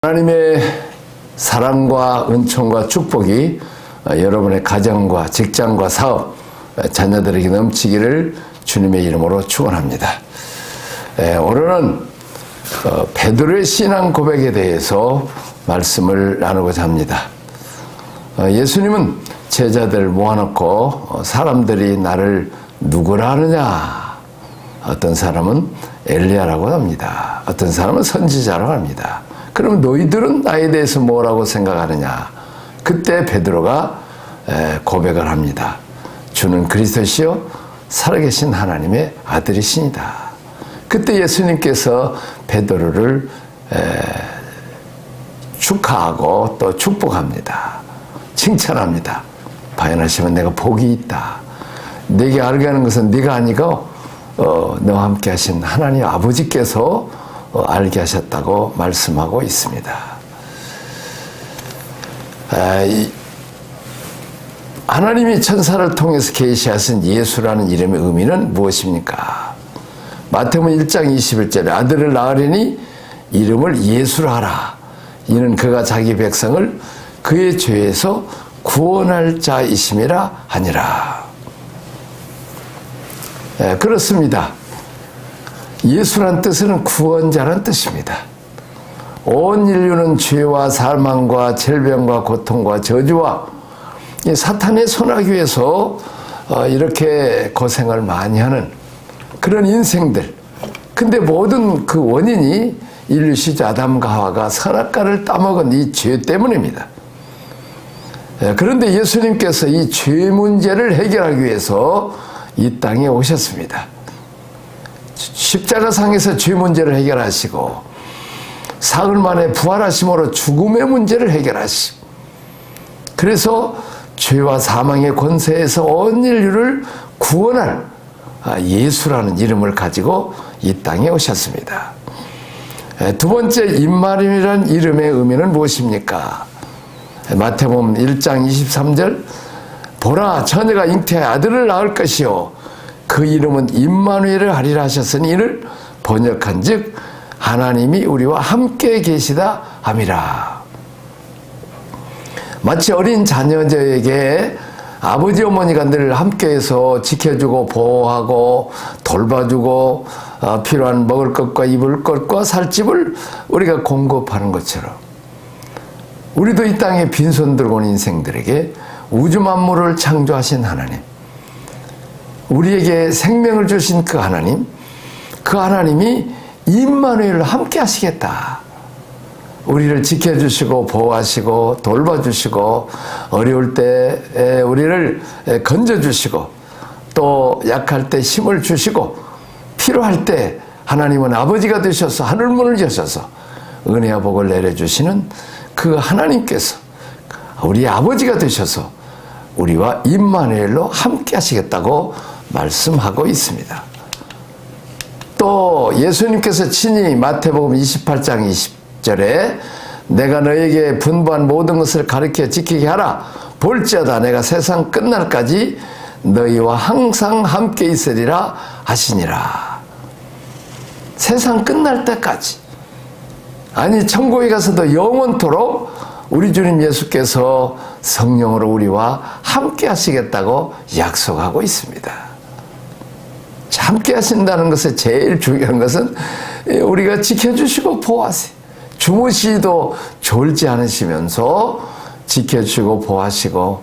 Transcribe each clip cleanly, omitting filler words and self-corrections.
하나님의 사랑과 은총과 축복이 여러분의 가정과 직장과 사업, 자녀들에게 넘치기를 주님의 이름으로 축원합니다. 오늘은 베드로의 신앙 고백에 대해서 말씀을 나누고자 합니다. 예수님은 제자들을 모아놓고 사람들이 나를 누구라 하느냐, 어떤 사람은 엘리야라고 합니다. 어떤 사람은 선지자라고 합니다. 그럼 너희들은 나에 대해서 뭐라고 생각하느냐? 그때 베드로가 고백을 합니다. 주는 그리스도시요 살아계신 하나님의 아들이시니다. 그때 예수님께서 베드로를 축하하고 또 축복합니다. 칭찬합니다. 바요나시면 내가 복이 있다. 내게 알게 하는 것은 네가 아니고 너와 함께 하신 하나님 아버지께서 알게 하셨다고 말씀하고 있습니다. 하나님이 천사를 통해서 계시하신 예수라는 이름의 의미는 무엇입니까? 마태복음 1장 21절에 아들을 낳으리니 이름을 예수라 하라. 이는 그가 자기 백성을 그의 죄에서 구원할 자이심이라 하니라. 그렇습니다. 예수란 뜻은 구원자란 뜻입니다. 온 인류는 죄와 사망과 질병과 고통과 저주와 사탄의 손아귀 위에서 이렇게 고생을 많이 하는 그런 인생들. 근데 모든 그 원인이 인류 시조 아담과 하와가 선악과를 따먹은 이 죄 때문입니다. 그런데 예수님께서 이 죄 문제를 해결하기 위해서 이 땅에 오셨습니다. 십자가상에서 죄 문제를 해결하시고 사흘 만에 부활하심으로 죽음의 문제를 해결하시고, 그래서 죄와 사망의 권세에서 온 인류를 구원할 예수라는 이름을 가지고 이 땅에 오셨습니다. 두 번째, 임마누엘이라는 이름의 의미는 무엇입니까? 마태복음 1장 23절 보라, 처녀가 잉태하여 아들을 낳을 것이요 그 이름은 임마누엘을 하리라 하셨으니 이를 번역한 즉 하나님이 우리와 함께 계시다 함이라. 마치 어린 자녀에게 아버지 어머니가 늘 함께해서 지켜주고 보호하고 돌봐주고 필요한 먹을 것과 입을 것과 살 집을 우리가 공급하는 것처럼 우리도 이 땅에 빈손 들고 온 인생들에게 우주 만물을 창조하신 하나님, 우리에게 생명을 주신 그 하나님이 임마누엘로 함께 하시겠다. 우리를 지켜주시고 보호하시고 돌봐주시고 어려울 때 우리를 건져주시고 또 약할 때 힘을 주시고 필요할 때 하나님은 아버지가 되셔서 하늘문을 여셔서 은혜와 복을 내려주시는 그 하나님께서 우리 아버지가 되셔서 우리와 임마누엘로 함께 하시겠다고 말씀하고 있습니다. 또 예수님께서 친히 마태복음 28장 20절에 내가 너에게 분부한 모든 것을 가르쳐 지키게 하라. 볼지어다 내가 세상 끝날까지 너희와 항상 함께 있으리라 하시니라. 세상 끝날 때까지, 아니 천국에 가서도 영원토록 우리 주님 예수께서 성령으로 우리와 함께 하시겠다고 약속하고 있습니다. 함께 하신다는 것에 제일 중요한 것은 우리가 지켜주시고 보호하세요. 주무시도 졸지 않으시면서 지켜주시고 보호하시고,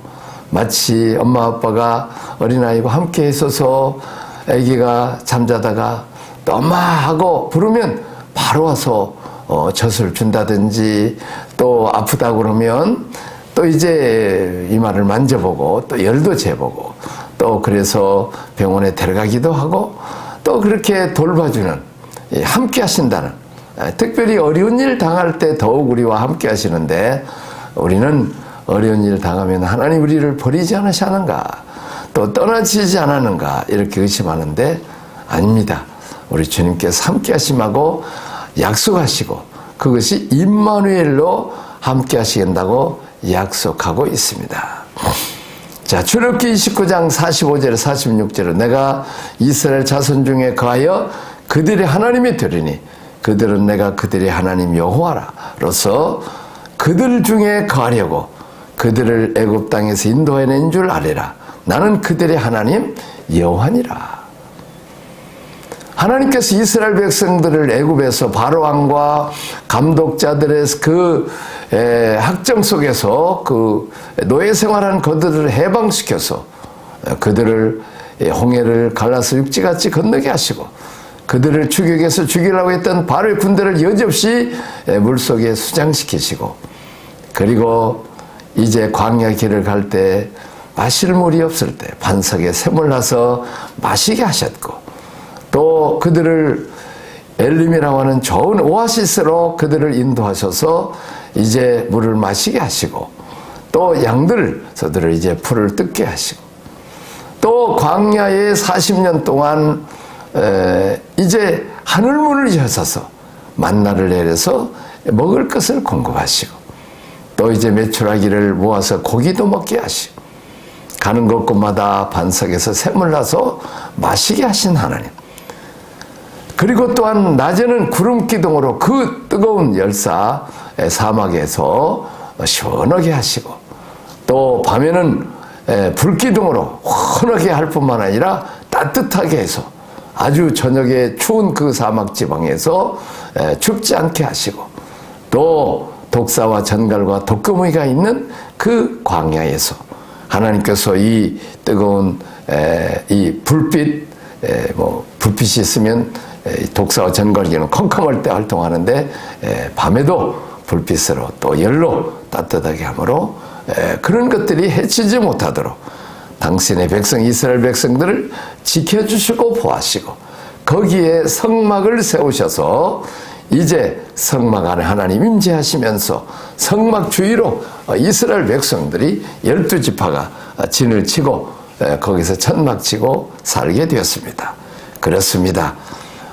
마치 엄마 아빠가 어린아이와 함께 있어서 아기가 잠자다가 또 엄마 하고 부르면 바로 와서 젖을 준다든지, 또 아프다 그러면 또 이제 이마를 만져보고 또 열도 재보고 또 그래서 병원에 데려가기도 하고 또 그렇게 돌봐주는, 함께 하신다는, 특별히 어려운 일 당할 때 더욱 우리와 함께 하시는데, 우리는 어려운 일 당하면 하나님 우리를 버리지 않으시는가, 또 떠나지지 않았는가 이렇게 의심하는데 아닙니다. 우리 주님께서 함께 하심하고 약속하시고 그것이 임마누엘로 함께 하시겠다고 약속하고 있습니다. 자, 출애굽기 29장 45절에 46절에 내가 이스라엘 자손 중에 거하여 그들의 하나님이 되리니 그들은 내가 그들의 하나님 여호와라로서 그들 중에 거하려고 그들을 애굽 땅에서 인도해낸 줄 아뢰라. 나는 그들의 하나님 여호와니라. 하나님께서 이스라엘 백성들을 애굽에서 바로왕과 감독자들의 그 학정 속에서 그 노예 생활한 그들을 해방시켜서 그들을 홍해를 갈라서 육지같이 건너게 하시고 그들을 추격해서 죽이려고 했던 바로의 군대를 여지없이 물속에 수장시키시고 그리고 이제 광야 길을 갈 때 마실 물이 없을 때 반석에 샘을 놔서 마시게 하셨고 또 그들을 엘림이라고 하는 좋은 오아시스로 그들을 인도하셔서 이제 물을 마시게 하시고 또 저들을 이제 풀을 뜯게 하시고 또 광야에 40년 동안 이제 하늘문을 여셔서 만나를 내려서 먹을 것을 공급하시고 또 이제 메추라기를 모아서 고기도 먹게 하시고 가는 곳곳마다 반석에서 샘을 놔서 마시게 하신 하나님. 그리고 또한 낮에는 구름 기둥으로 그 뜨거운 열사 사막에서 시원하게 하시고 또 밤에는 불기둥으로 환하게 할 뿐만 아니라 따뜻하게 해서 아주 저녁에 추운 그 사막 지방에서 춥지 않게 하시고 또 독사와 전갈과 독거미가 있는 그 광야에서 하나님께서 이 뜨거운 이 불빛 불빛이 있으면 독사와 전갈기는 컴컴할 때 활동하는데 밤에도 불빛으로 또 열로 따뜻하게 하므로 그런 것들이 해치지 못하도록 당신의 백성 이스라엘 백성들을 지켜주시고 보호하시고 거기에 성막을 세우셔서 이제 성막 안에 하나님 임재하시면서 성막 주위로 이스라엘 백성들이 12지파가 진을 치고 거기서 천막 치고 살게 되었습니다. 그렇습니다.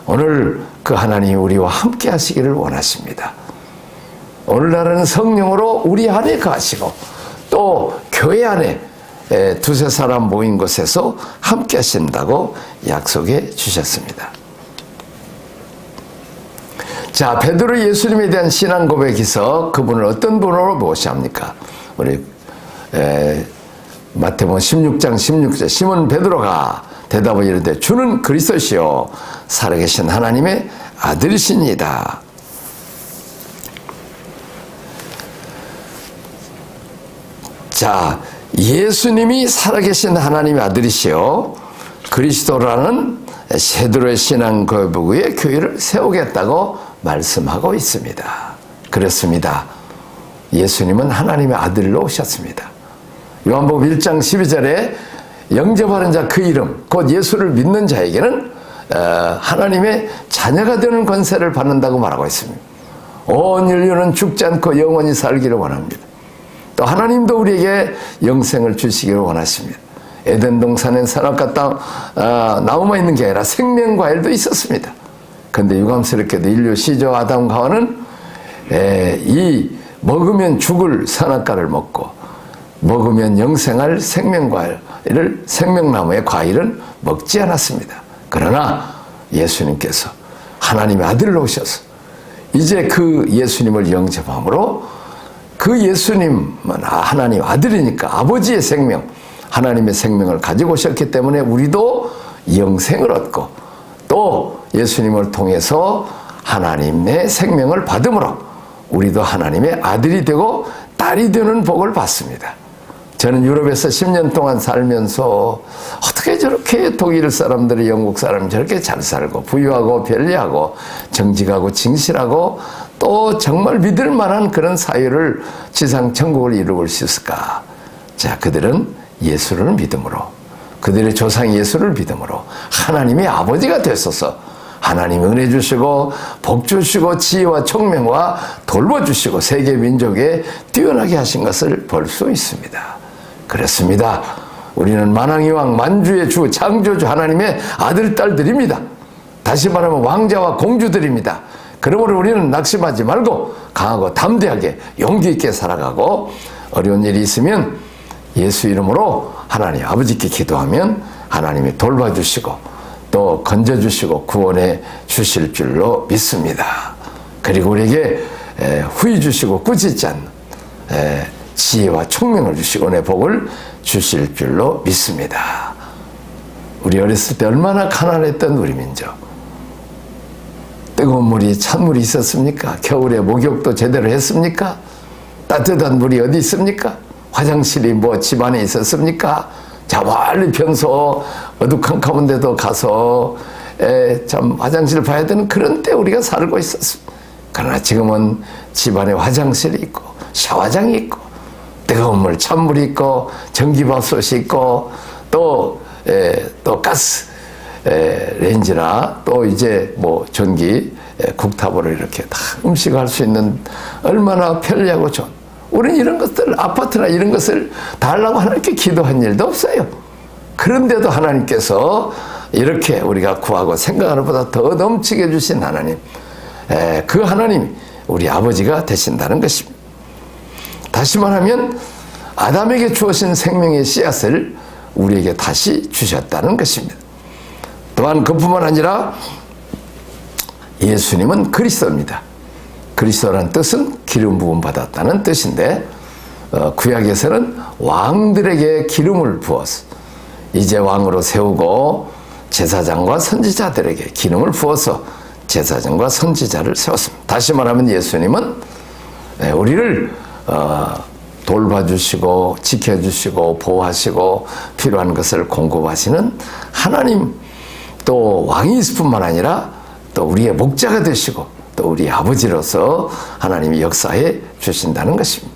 오늘 그 하나님이 우리와 함께 하시기를 원하십니다. 오늘날은 성령으로 우리 안에 거하시고 또 교회 안에 두세 사람 모인 곳에서 함께 하신다고 약속해 주셨습니다. 자, 베드로 예수님에 대한 신앙 고백에서 그분을 어떤 분으로 모시합니까? 우리 마태복음 16장 16절 시몬 베드로가 대답을 이르되 주는 그리스도시요 살아계신 하나님의 아들이시니이다. 자, 예수님이 살아계신 하나님의 아들이시요 그리스도라는 세드로의 신앙 고백 위에 교회를 세우겠다고 말씀하고 있습니다. 그렇습니다. 예수님은 하나님의 아들로 오셨습니다. 요한복음 1장 12절에 영접하는 자 그 이름 곧 예수를 믿는 자에게는 하나님의 자녀가 되는 권세를 받는다고 말하고 있습니다. 온 인류는 죽지 않고 영원히 살기를 원합니다. 또 하나님도 우리에게 영생을 주시기를 원하십니다. 에덴 동산엔 선악과 나무만 있는 게 아니라 생명과일도 있었습니다. 그런데 유감스럽게도 인류 시조 아담과 하와는 이 먹으면 죽을 선악과를 먹고 먹으면 영생할 생명과일을 생명나무의 과일은 먹지 않았습니다. 그러나 예수님께서 하나님의 아들로 오셔서 이제 그 예수님을 영접함으로 그 예수님은 하나님 아들이니까 아버지의 생명 하나님의 생명을 가지고 오셨기 때문에 우리도 영생을 얻고 또 예수님을 통해서 하나님의 생명을 받음으로 우리도 하나님의 아들이 되고 딸이 되는 복을 받습니다. 저는 유럽에서 10년 동안 살면서 어떻게 저렇게 독일 사람들이 영국 사람이 저렇게 잘 살고 부유하고 편리하고 정직하고 진실하고 또 정말 믿을 만한 그런 사회를 지상 천국을 이루고 수 있을까? 자, 그들은 예수를 믿음으로 그들의 조상 예수를 믿음으로 하나님의 아버지가 되소서 하나님 은혜 주시고 복 주시고 지혜와 총명과 돌봐주시고 세계 민족에 뛰어나게 하신 것을 볼 수 있습니다. 그렇습니다. 우리는 만왕이왕 만주의 주 창조주 하나님의 아들 딸들입니다. 다시 말하면 왕자와 공주들입니다. 그러므로 우리는 낙심하지 말고 강하고 담대하게 용기 있게 살아가고 어려운 일이 있으면 예수 이름으로 하나님 아버지께 기도하면 하나님이 돌봐주시고 또 건져주시고 구원해 주실 줄로 믿습니다. 그리고 우리에게 후히 주시고 꾸짖지 않는 지혜와 총명을 주시고 내 복을 주실 줄로 믿습니다. 우리 어렸을 때 얼마나 가난했던 우리 민족. 뜨거운 물이 찬물이 있었습니까? 겨울에 목욕도 제대로 했습니까? 따뜻한 물이 어디 있습니까? 화장실이 뭐 집안에 있었습니까? 자, 멀리 평소 어두컴컴한 데도 가서 참 화장실을 봐야 되는 그런 때 우리가 살고 있었습니다. 그러나 지금은 집안에 화장실이 있고 샤워장이 있고 뜨거운 물, 찬물이 있고 전기밥솥이 있고 또 가스 렌지나 또 이제 뭐 전기 국탑으로 이렇게 다 음식을 할 수 있는 얼마나 편리하고 좋은. 우리는 이런 것들, 아파트나 이런 것을 달라고 하나님께 기도한 일도 없어요. 그런데도 하나님께서 이렇게 우리가 구하고 생각하는 것보다 더 넘치게 해주신 하나님, 그 하나님 우리 아버지가 되신다는 것입니다. 다시 말하면 아담에게 주어진 생명의 씨앗을 우리에게 다시 주셨다는 것입니다. 또한 그뿐만 아니라 예수님은 그리스도입니다. 그리스도라는 뜻은 기름 부음 받았다는 뜻인데 구약에서는 왕들에게 기름을 부어서 이제 왕으로 세우고 제사장과 선지자들에게 기름을 부어서 제사장과 선지자를 세웠습니다. 다시 말하면 예수님은 우리를 돌봐주시고 지켜주시고 보호하시고 필요한 것을 공급하시는 하나님, 또 왕이 있을 뿐만 아니라 또 우리의 목자가 되시고 또 우리 아버지로서 하나님이 역사해 주신다는 것입니다.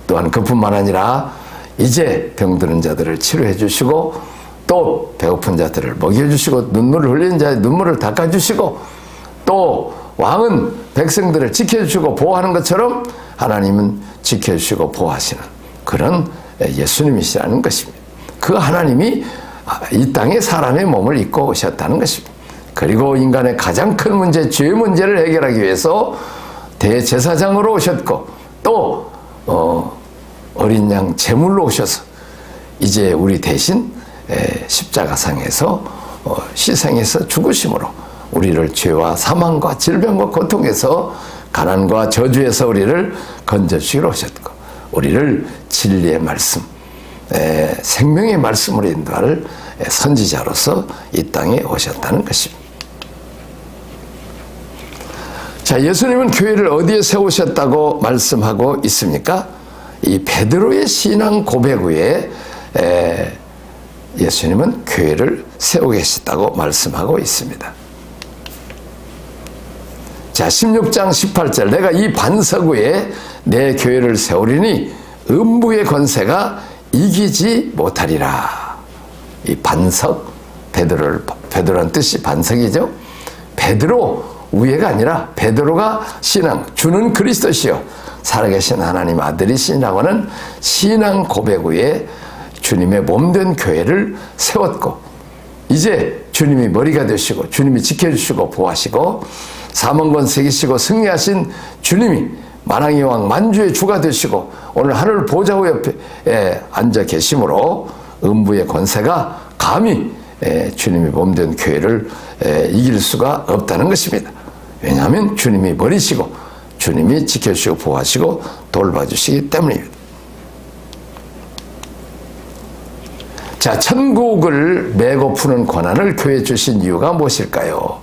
또한 그뿐만 아니라 이제 병드는 자들을 치료해 주시고 또 배고픈 자들을 먹여주시고 눈물을 흘리는 자의 눈물을 닦아주시고 또 왕은 백성들을 지켜주시고 보호하는 것처럼 하나님은 지켜주시고 보호하시는 그런 예수님이시라는 것입니다. 그 하나님이 이 땅에 사람의 몸을 입고 오셨다는 것입니다. 그리고 인간의 가장 큰 문제, 죄의 문제를 해결하기 위해서 대제사장으로 오셨고 또 어린 양 제물로 오셔서 이제 우리 대신 십자가상에서 희생해서 죽으심으로 우리를 죄와 사망과 질병과 고통에서 가난과 저주에서 우리를 건져주시러 오셨고 우리를 진리의 말씀, 생명의 말씀으로 인도할 선지자로서 이 땅에 오셨다는 것입니다. 자, 예수님은 교회를 어디에 세우셨다고 말씀하고 있습니까? 이 베드로의 신앙 고백 후에 예수님은 교회를 세우고 계시다고 말씀하고 있습니다. 자, 16장 18절 내가 이 반석 위에 내 교회를 세우리니 음부의 권세가 이기지 못하리라. 이 반석, 베드로란 뜻이 반석이죠. 베드로 위에가 아니라 베드로가 신앙, 주는 그리스도시요 살아계신 하나님 아들이시라고 하는 신앙 고백 위에 주님의 몸된 교회를 세웠고 이제 주님이 머리가 되시고 주님이 지켜주시고 보호하시고 사망권 새기시고 승리하신 주님이 만왕의 왕 만주의 주가 되시고 오늘 하늘 보좌 옆에 앉아 계심으로 음부의 권세가 감히 주님이 몸된 교회를 이길 수가 없다는 것입니다. 왜냐하면 주님이 머리시고 주님이 지켜주시고 보호하시고 돌봐주시기 때문입니다. 자, 천국을 메고 푸는 권한을 교회에 주신 이유가 무엇일까요?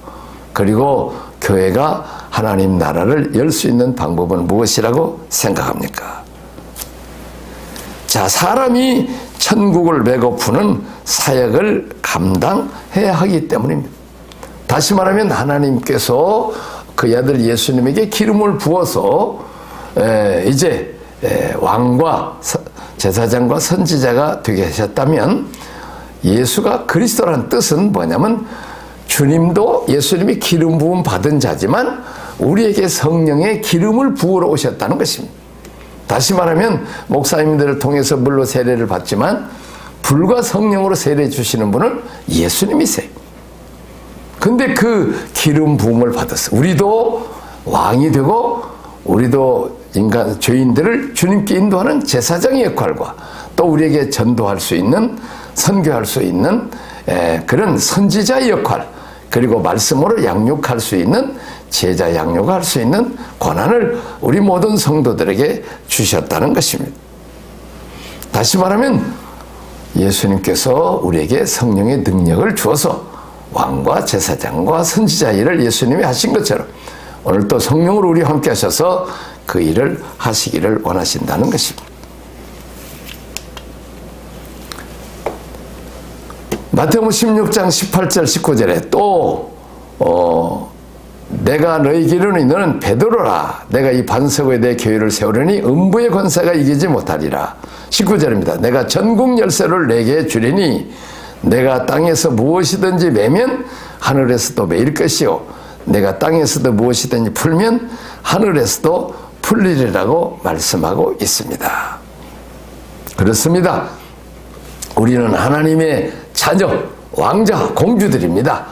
그리고 교회가 하나님 나라를 열 수 있는 방법은 무엇이라고 생각합니까? 자, 사람이 천국을 메고 푸는 사역을 감당해야 하기 때문입니다. 다시 말하면 하나님께서 그 아들 예수님에게 기름을 부어서 이제 왕과 제사장과 선지자가 되게 하셨다면 예수가 그리스도라는 뜻은 뭐냐면 주님도 예수님이 기름 부음 받은 자지만 우리에게 성령의 기름을 부으러 오셨다는 것입니다. 다시 말하면 목사님들을 통해서 물로 세례를 받지만 불과 성령으로 세례 주시는 분은 예수님이세요. 근데 그 기름 부음을 받았어. 우리도 왕이 되고 우리도 인간 죄인들을 주님께 인도하는 제사장의 역할과 또 우리에게 전도할 수 있는 선교할 수 있는 그런 선지자의 역할, 그리고 말씀으로 양육할 수 있는, 제자 양육할 수 있는 권한을 우리 모든 성도들에게 주셨다는 것입니다. 다시 말하면 예수님께서 우리에게 성령의 능력을 주어서 왕과 제사장과 선지자 일을 예수님이 하신 것처럼 오늘 또 성령으로 우리와 함께 하셔서 그 일을 하시기를 원하신다는 것입니다. 마태복음 16장 18절 19절에 또 내가 너희에게 이르노니 너는 베드로라. 내가 이 반석에 내 교회를 세우려니 음부의 권세가 이기지 못하리라. 19절입니다. 내가 전국 열쇠를 내게 주리니 내가 땅에서 무엇이든지 매면 하늘에서도 매일 것이요 내가 땅에서도 무엇이든지 풀면 하늘에서도 풀리리라고 말씀하고 있습니다. 그렇습니다. 우리는 하나님의 자녀, 왕자, 공주들입니다.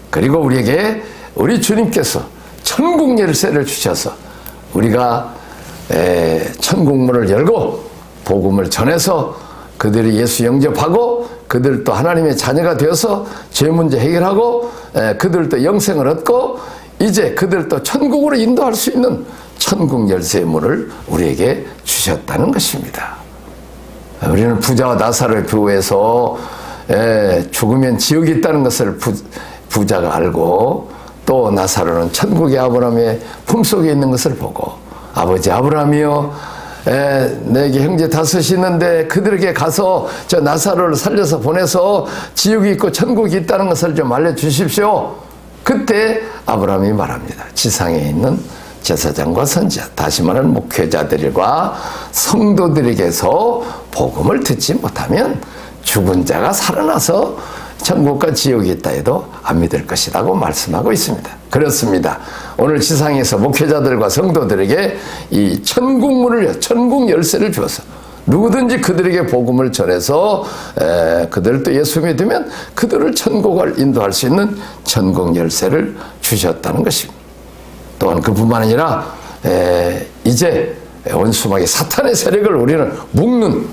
그리고 우리에게 우리 주님께서 천국 열쇠를 주셔서 우리가 천국문을 열고 복음을 전해서 그들이 예수 영접하고 그들도 하나님의 자녀가 되어서 죄 문제 해결하고 그들도 영생을 얻고 이제 그들도 천국으로 인도할 수 있는 천국 열쇠의 문을 우리에게 주셨다는 것입니다. 우리는 부자와 나사로의 비유에서 죽으면 지옥이 있다는 것을 부자가 알고 또 나사로는 천국의 아브라함의 품속에 있는 것을 보고 아버지 아브라함이여 내게 형제 다섯이 있는데 그들에게 가서 저 나사로를 살려서 보내서 지옥이 있고 천국이 있다는 것을 좀 알려주십시오. 그때 아브라함이 말합니다. 지상에 있는 제사장과 선지자, 다시 말하는 목회자들과 성도들에게서 복음을 듣지 못하면 죽은 자가 살아나서 천국과 지옥이 있다 해도 안 믿을 것이라고 말씀하고 있습니다. 그렇습니다. 오늘 지상에서 목회자들과 성도들에게 이 천국문을, 천국 열쇠를 주어서 누구든지 그들에게 복음을 전해서 그들을 또 예수 믿으면 그들을 천국을 인도할 수 있는 천국 열쇠를 주셨다는 것입니다. 또한 그뿐만 아니라 이제 원수마귀 사탄의 세력을 우리는 묶는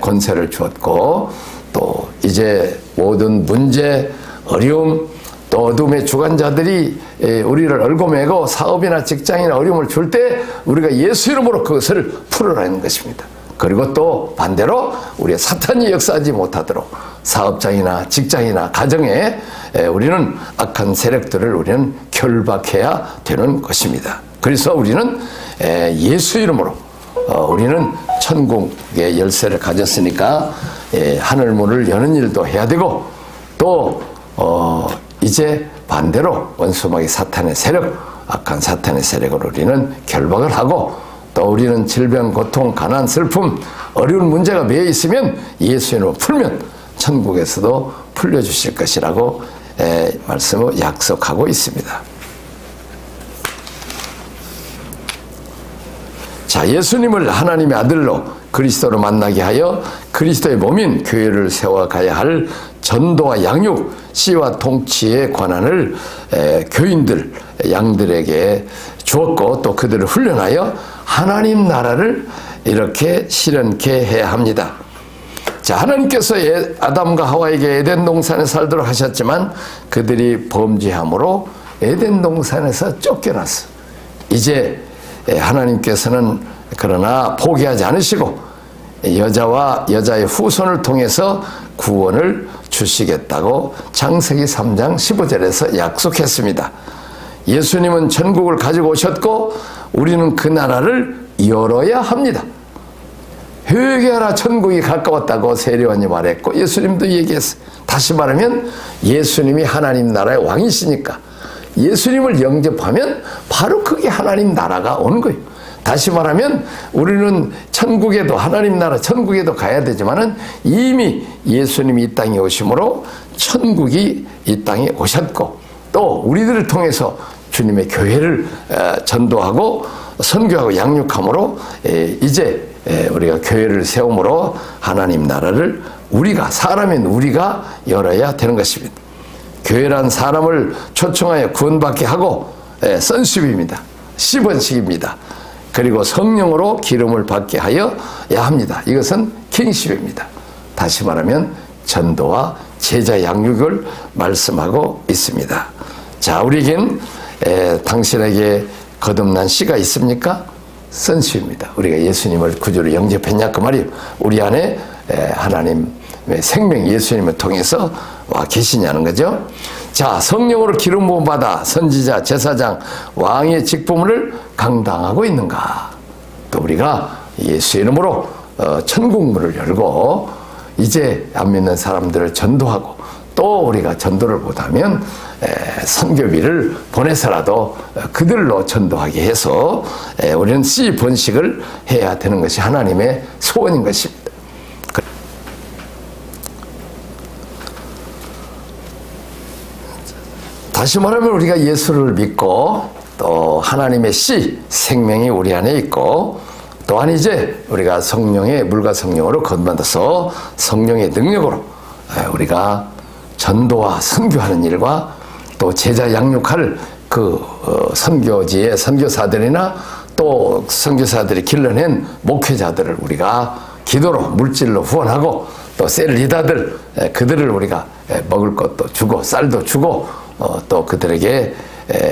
권세를 주었고 또 이제 모든 문제, 어려움, 또 어둠의 주관자들이 우리를 얽어매고 사업이나 직장이나 어려움을 줄 때 우리가 예수 이름으로 그것을 풀어내는 것입니다. 그리고 또 반대로 우리의 사탄이 역사하지 못하도록 사업장이나 직장이나 가정에 우리는 악한 세력들을 우리는 결박해야 되는 것입니다. 그래서 우리는 예수 이름으로 우리는 천국의 열쇠를 가졌으니까 하늘문을 여는 일도 해야 되고 또 이제 반대로 원수마귀 사탄의 세력, 악한 사탄의 세력을 우리는 결박을 하고 또 우리는 질병, 고통, 가난, 슬픔, 어려운 문제가 매여 있으면 예수 이름으로 풀면 천국에서도 풀려주실 것이라고 말씀을 약속하고 있습니다. 자, 예수님을 하나님의 아들로 그리스도로 만나게 하여 그리스도의 몸인 교회를 세워가야 할 전도와 양육, 씨와 통치의 권한을 교인들, 양들에게 주었고 또 그들을 훈련하여 하나님 나라를 이렇게 실현케 해야 합니다. 자, 하나님께서 아담과 하와에게 에덴 동산에 살도록 하셨지만 그들이 범죄함으로 에덴 동산에서 쫓겨났어. 이제 하나님께서는 그러나 포기하지 않으시고 여자와 여자의 후손을 통해서 구원을 주시겠다고 창세기 3장 15절에서 약속했습니다. 예수님은 천국을 가지고 오셨고 우리는 그 나라를 열어야 합니다. 회개하라 천국이 가까웠다고 세례요한이 말했고 예수님도 얘기했어요. 다시 말하면 예수님이 하나님 나라의 왕이시니까 예수님을 영접하면 바로 그게 하나님 나라가 오는 거예요. 다시 말하면 우리는 천국에도 하나님 나라 천국에도 가야 되지만은 이미 예수님이 이 땅에 오심으로 천국이 이 땅에 오셨고 또 우리들을 통해서 주님의 교회를 전도하고 선교하고 양육함으로 이제 우리가 교회를 세움으로 하나님 나라를 우리가 사람인 우리가 열어야 되는 것입니다. 교회란 사람을 초청하여 구원받게 하고 선십입니다. 시번식입니다. 그리고 성령으로 기름을 받게 하여야 합니다. 이것은 킹십입니다. 다시 말하면 전도와 제자 양육을 말씀하고 있습니다. 자, 우리에겐 당신에게 거듭난 씨가 있습니까? 선씨입니다. 우리가 예수님을 구주로 영접했냐 그 말이에요. 우리 안에 하나님의 생명 예수님을 통해서 와 계시냐는 거죠. 자, 성령으로 기름 부음 받아 선지자, 제사장, 왕의 직분을 감당하고 있는가? 또 우리가 예수 이름으로 천국문을 열고 이제 안 믿는 사람들을 전도하고 또 우리가 전도를 못하면 선교비를 보내서라도 그들로 전도하게 해서 우리는 씨 번식을 해야 되는 것이 하나님의 소원인 것입니다. 다시 말하면 우리가 예수를 믿고 또 하나님의 씨 생명이 우리 안에 있고 또한 이제 우리가 성령의 물과 성령으로 거듭받아서 성령의 능력으로 우리가 전도와 선교하는 일과 또 제자 양육할 그 선교지의 선교사들이나 또 선교사들이 길러낸 목회자들을 우리가 기도로 물질로 후원하고 또 셀 리더들 그들을 우리가 먹을 것도 주고 쌀도 주고 또 그들에게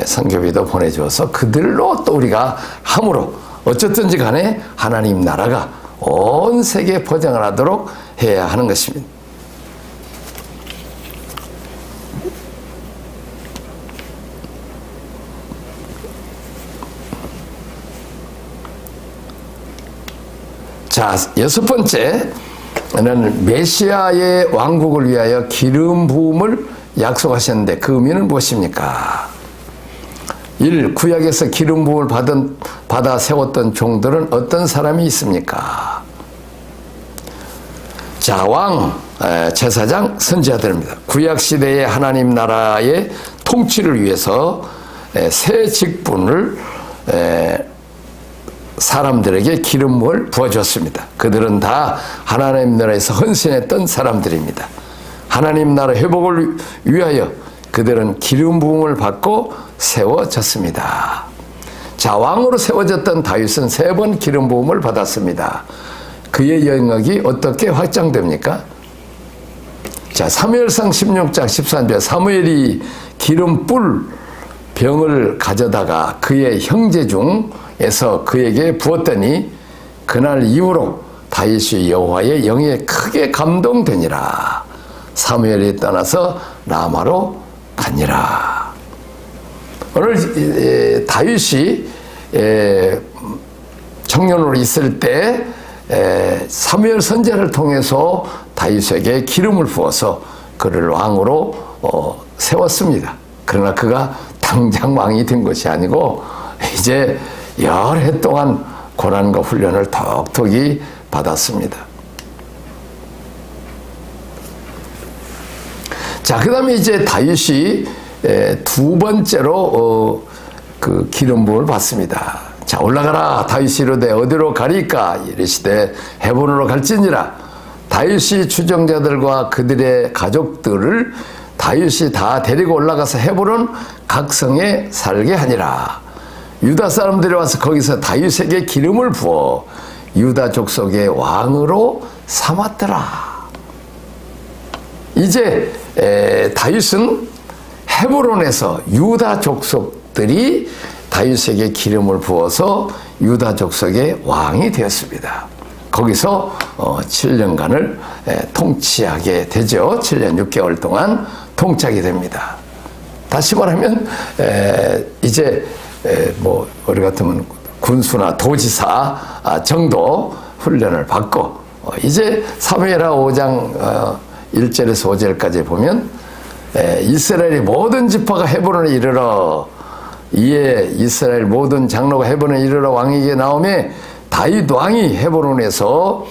선교비도 보내주어서 그들로 또 우리가 함으로 어쨌든지 간에 하나님 나라가 온 세계에 포장을 하도록 해야 하는 것입니다. 자, 여섯 번째는 메시아의 왕국을 위하여 기름 부음을 약속하셨는데 그 의미는 무엇입니까? 1. 구약에서 기름 부음을 받아 세웠던 종들은 어떤 사람이 있습니까? 자, 왕, 제사장, 선지자들입니다. 구약 시대의 하나님 나라의 통치를 위해서 새 직분을 사람들에게 기름을 부어줬습니다. 그들은 다 하나님 나라에서 헌신했던 사람들입니다. 하나님 나라 회복을 위하여 그들은 기름 부음을 받고 세워졌습니다. 자, 왕으로 세워졌던 다윗은 3번 기름 부음을 받았습니다. 그의 영역이 어떻게 확장됩니까? 자, 사무엘상 16장 13절 사무엘이 기름불 병을 가져다가 그의 형제 중에서 그에게 부었더니 그날 이후로 다윗이 여호와의 영에 크게 감동되니라. 사무엘이 떠나서 라마로 가니라. 오늘 다윗이 청년으로 있을 때 사무엘 선지자를 통해서 다윗에게 기름을 부어서 그를 왕으로 세웠습니다. 그러나 그가 당장 왕이 된 것이 아니고 이제 여러 해 동안 고난과 훈련을 톡톡히 받았습니다. 자, 그 다음에 이제 다윗이 2번째로 그 기름 부음을 받습니다. 자, 올라가라. 다윗이 이르되 어디로 가리까? 이르시되 헤브론으로 갈지니라. 다윗이 추종자들과 그들의 가족들을 다윗이 다 데리고 올라가서 헤브론 각성에 살게 하니라. 유다 사람들이 와서 거기서 다윗에게 기름을 부어 유다 족속의 왕으로 삼았더라. 이제 다윗은 헤브론에서 유다 족속들이 다윗에게 기름을 부어서 유다 족속의 왕이 되었습니다. 거기서 7년간을 통치하게 되죠. 7년 6개월 동안 통치하게 됩니다. 다시 말하면 이제 뭐 우리 같으면 군수나 도지사 정도 훈련을 받고 이제 사무엘하 5장 1절에서 5절까지 보면 이스라엘의 모든 지파가 헤브론에 이르러 이에 이스라엘 모든 장로가 헤브론에 이르러 왕에게 나오매 다윗 왕이 헤브론에서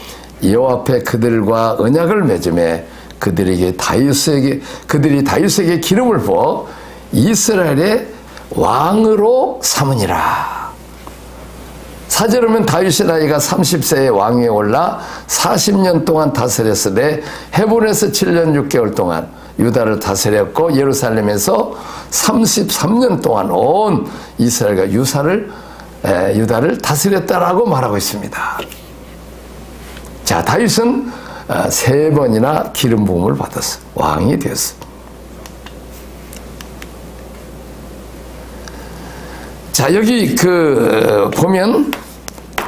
여호와 앞에 그들과 언약을 맺음에 그들이 다윗에게 기름을 부어 이스라엘의 왕으로 삼으니라. 4절 보면 다윗의 나이가 30세에 왕위에 올라 40년 동안 다스렸으되 헤브론에서 7년 6개월 동안 유다를 다스렸고 예루살렘에서 33년 동안 온 이스라엘과 유다를 다스렸다라고 말하고 있습니다. 자, 다윗은 세 번이나 기름 부음을 받았어. 왕이 되었어. 자, 여기 보면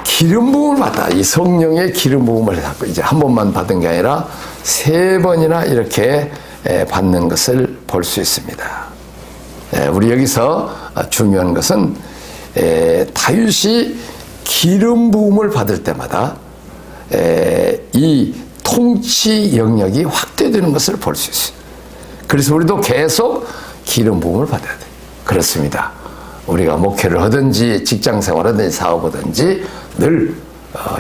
기름 부음을 받다. 이 성령의 기름 부음을 받고 이제 한 번만 받은 게 아니라 세 번이나 이렇게 받는 것을 볼 수 있습니다. 우리 여기서 중요한 것은 다윗이 기름 부음을 받을 때마다 이 통치 영역이 확대되는 것을 볼 수 있어요. 그래서 우리도 계속 기름 부음을 받아야 돼요. 그렇습니다. 우리가 목회를 하든지 직장생활하든지 사업하든지 늘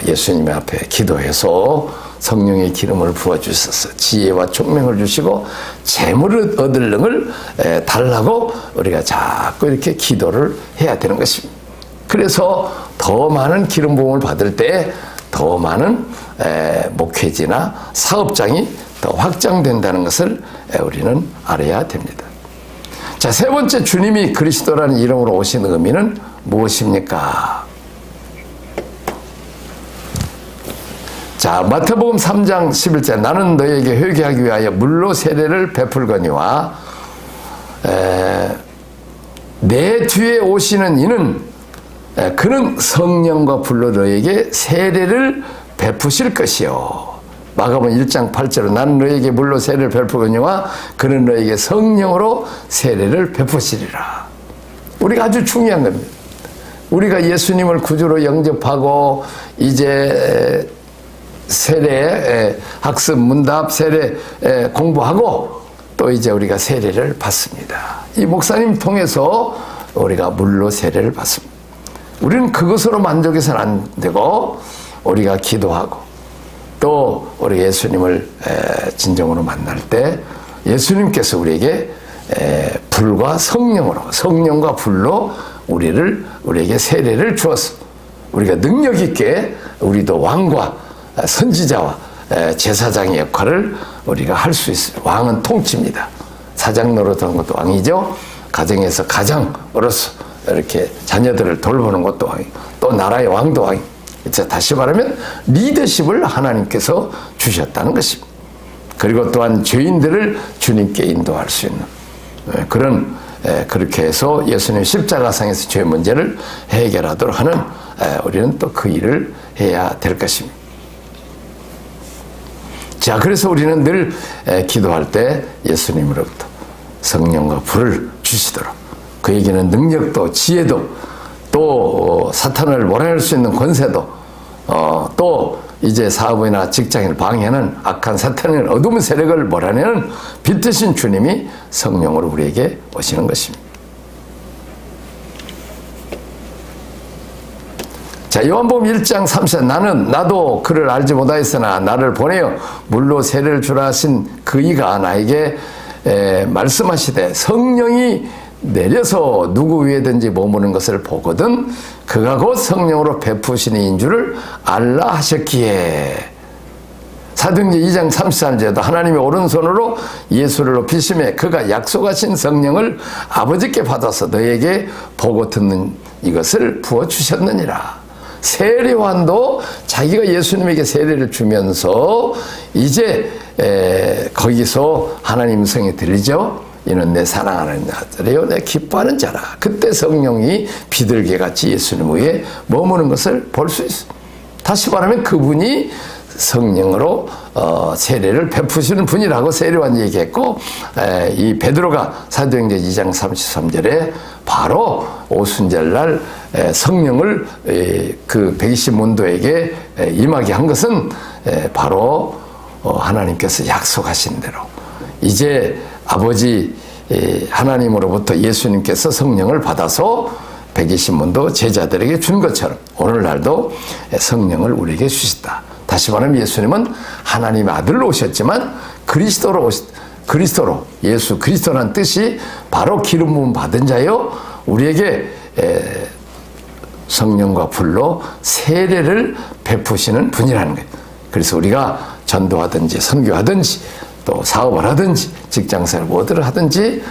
예수님 앞에 기도해서 성령의 기름을 부어주셔서 지혜와 총명을 주시고 재물을 얻을 능을 달라고 우리가 자꾸 이렇게 기도를 해야 되는 것입니다. 그래서 더 많은 기름 부음을 받을 때 더 많은 목회지나 사업장이 더 확장된다는 것을 우리는 알아야 됩니다. 자, 세 번째, 주님이 그리스도라는 이름으로 오신 의미는 무엇입니까? 자, 마태복음 3장 11절 나는 너에게 회개하기 위하여 물로 세례를 베풀거니와 내 뒤에 오시는 이는 그는 성령과 불로 너에게 세례를 베푸실 것이요. 마가복음 1장 8절로 나는 너에게 물로 세례를 베풀거니와 그는 너에게 성령으로 세례를 베푸시리라. 우리가 아주 중요한 겁니다. 우리가 예수님을 구주로 영접하고 이제 세례 학습 문답 세례 공부하고 또 이제 우리가 세례를 받습니다. 이 목사님 통해서 우리가 물로 세례를 받습니다. 우리는 그것으로 만족해서는 안 되고 우리가 기도하고 또 우리 예수님을 진정으로 만날 때 예수님께서 우리에게 불과 성령으로 성령과 불로 우리에게 세례를 주었어. 우리가 능력 있게 우리도 왕과 선지자와 제사장의 역할을 우리가 할 수 있어요. 왕은 통치입니다. 사장 노릇하는 것도 왕이죠. 가정에서 가장으로서 이렇게 자녀들을 돌보는 것도 왕이고 또 나라의 왕도 왕이고 다시 말하면 리더십을 하나님께서 주셨다는 것입니다. 그리고 또한 죄인들을 주님께 인도할 수 있는 그런 그렇게 해서 예수님 십자가상에서 죄 문제를 해결하도록 하는 우리는 또 그 일을 해야 될 것입니다. 자, 그래서 우리는 늘 기도할 때 예수님으로부터 성령과 불을 주시도록 그에게는 능력도 지혜도 또 사탄을 몰아낼 수 있는 권세도 또 이제 사업이나 직장을 방해하는 악한 사탄의 어두운 세력을 몰아내는 빛 되신 주님이 성령으로 우리에게 오시는 것입니다. 자, 요한복음 1장 3절 나도 그를 알지 못하였으나 나를 보내어 물로 세례를 주라 하신 그이가 나에게 말씀하시되 성령이 내려서 누구 위에든지 머무는 것을 보거든 그가 곧 성령으로 베푸시는 이인 줄을 알라 하셨기에. 사도행전 2장 33절에도 하나님의 오른손으로 예수를 높이시매 그가 약속하신 성령을 아버지께 받아서 너에게 보고 듣는 이것을 부어주셨느니라. 세례요한도 자기가 예수님에게 세례를 주면서 이제 거기서 하나님 성이 들리죠. 이는 내 사랑하는 아들이요 내 기뻐하는 자라. 그때 성령이 비둘기같이 예수님 위에 머무는 것을 볼 수 있습니다. 다시 말하면 그분이 성령으로 세례를 베푸시는 분이라고 세례요한 얘기했고 이 베드로가 사도행전 2장 33절에 바로 오순절날 성령을 그 120문도에게 임하게 한 것은 바로 하나님께서 약속하신 대로 이제 아버지 하나님으로부터 예수님께서 성령을 받아서 120문도 제자들에게 준 것처럼 오늘날도 성령을 우리에게 주셨다. 다시 말하면 예수님은 하나님의 아들로 오셨지만 그리스도로 예수 그리스도라는 뜻이 바로 기름 부음 받은 자요 우리에게 성령과 불로 세례를 베푸시는 분이라는 거예요. 그래서 우리가 전도하든지 선교하든지 또 사업을 하든지 직장생활 뭐를 하든지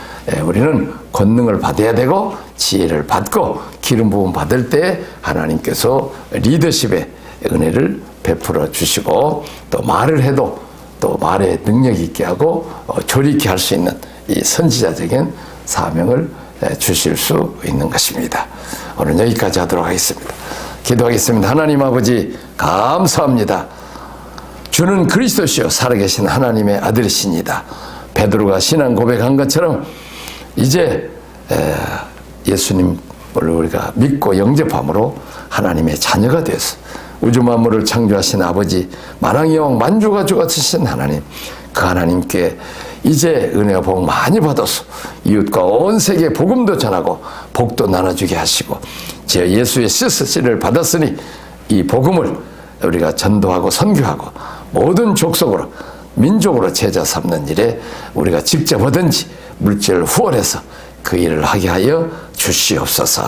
우리는 권능을 받아야 되고 지혜를 받고 기름 부음 받을 때 하나님께서 리더십에 은혜를 베풀어 주시고 또 말을 해도 또 말에 능력 있게 하고 조리 있게 할 수 있는 이 선지자적인 사명을 주실 수 있는 것입니다. 오늘 여기까지 하도록 하겠습니다. 기도하겠습니다. 하나님 아버지 감사합니다. 주는 그리스도시요 살아계신 하나님의 아들이십니다. 베드로가 신앙 고백한 것처럼 이제 예수님을 우리가 믿고 영접함으로 하나님의 자녀가 되어서 우주 만물을 창조하신 아버지 만왕의 왕 만주가 주가시신 하나님, 그 하나님께 이제 은혜와 복 많이 받아서 이웃과 온 세계에 복음도 전하고 복도 나눠주게 하시고 제 예수의 시스를 받았으니 이 복음을 우리가 전도하고 선교하고 모든 족속으로 민족으로 제자 삼는 일에 우리가 직접 하든지 물질을 후원해서 그 일을 하게 하여 주시옵소서.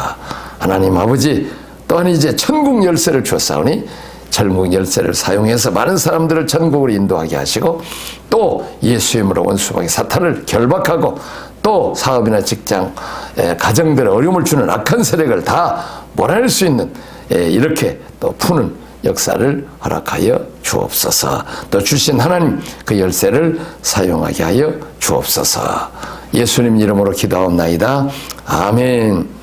하나님 아버지 또한 이제 천국 열쇠를 주었사오니 천국 열쇠를 사용해서 많은 사람들을 천국으로 인도하게 하시고 또 예수 이름으로 원수마귀 사탄을 결박하고 또 사업이나 직장, 가정들의 어려움을 주는 악한 세력을 다 몰아낼 수 있는 이렇게 또 푸는 역사를 허락하여 주옵소서. 또 주신 하나님 그 열쇠를 사용하게 하여 주옵소서. 예수님 이름으로 기도하옵나이다. 아멘.